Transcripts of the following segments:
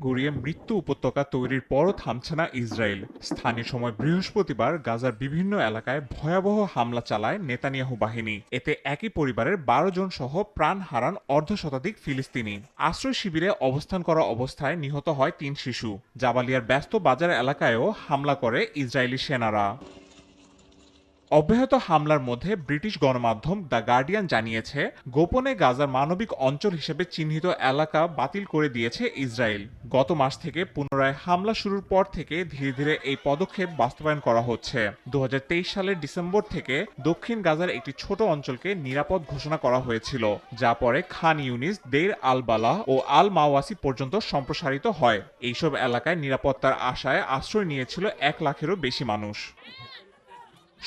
গড়িয়ে মৃত্যু উপত্যকা তৈরির পরও থামছে না ইসরায়েল। স্থানীয় সময় বৃহস্পতিবার গাজার বিভিন্ন এলাকায় ভয়াবহ হামলা চালায় নেতানিয়াহু বাহিনী। এতে একই পরিবারের 12 জন সহ প্রাণ হারান অর্ধশতাধিক ফিলিস্তিনি। আশ্রয় শিবিরে অবস্থান করা অবস্থায় নিহত হয় 3 শিশু। জাবালিয়ার ব্যস্ত বাজার এলাকায়ও হামলা করে ইসরায়েলি সেনারা। অব্যাহত হামলার মধ্যে ব্রিটিশ গণমাধ্যম দ্য গার্ডিয়ান জানিয়েছে, গোপনে গাজার মানবিক অঞ্চল হিসেবে চিহ্নিত এলাকা বাতিল করে দিয়েছে ইসরায়েল। গত মাস থেকে পুনরায় হামলা শুরুর পর থেকে ধীরে ধীরে এই পদক্ষেপ বাস্তবায়ন করা হচ্ছে। 2023 সালের ডিসেম্বর থেকে দক্ষিণ গাজার একটি ছোট অঞ্চলকে নিরাপদ ঘোষণা করা হয়েছিল, যা পরে খান ইউনিস, দেইর আল বালাহ ও আল মাওয়াসি পর্যন্ত সম্প্রসারিত হয়। এইসব এলাকায় নিরাপত্তার আশায় আশ্রয় নিয়েছিল 1 লাখেরও বেশি মানুষ।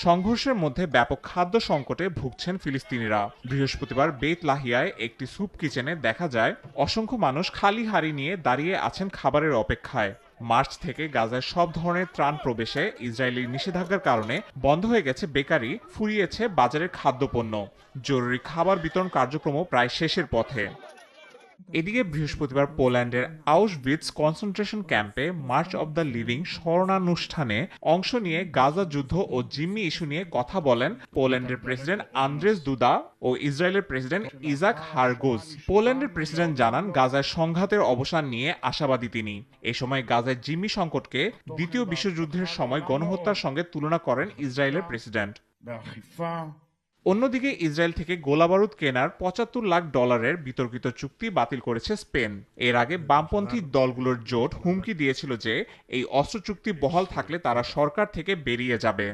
সংঘর্ষের মধ্যে ব্যাপক খাদ্য সংকটে ভুগছেন ফিলিস্তিনিরা। বৃহস্পতিবার বেত লাহিয়ায় একটি স্যুপ কিচেনে দেখা যায় অসংখ্য মানুষ খালি হাড়ি নিয়ে দাঁড়িয়ে আছেন খাবারের অপেক্ষায়। মার্চ থেকে গাজায় সব ধরনের ত্রাণ প্রবেশে ইসরায়েলি নিষেধাজ্ঞার কারণে বন্ধ হয়ে গেছে বেকারি, ফুরিয়েছে বাজারের খাদ্যপণ্য। জরুরি খাবার বিতরণ কার্যক্রমও প্রায় শেষের পথে। এদিকে বৃহস্পতিবার পোল্যান্ডের আউশভিটস কনসেন্ট্রেশন ক্যাম্পে মার্চ অব দ্য লিভিং স্মরণানুষ্ঠানে অংশ নিয়ে গাজা যুদ্ধ ও জিম্মি ইস্যু নিয়ে কথা বলেন পোল্যান্ডের প্রেসিডেন্ট আন্দ্রেস দুদা ও ইসরায়েলের প্রেসিডেন্ট ইজাক হারগোজ। পোল্যান্ডের প্রেসিডেন্ট জানান, গাজায় সংঘাতের অবসান নিয়ে আশাবাদী তিনি। এ সময় গাজায় জিম্মি সংকটকে দ্বিতীয় বিশ্বযুদ্ধের সময় গণহত্যার সঙ্গে তুলনা করেন ইসরায়েলের প্রেসিডেন্ট। অন্যদিকে ইসরায়েল থেকে গোলাবারুদ কেনার $75 লাখ বিতর্কিত চুক্তি বাতিল করেছে স্পেন। এর আগে বামপন্থী দলগুলোর জোট হুমকি দিয়েছিল যে এই অস্ত্র চুক্তি বহাল থাকলে তারা সরকার থেকে বেরিয়ে যাবে।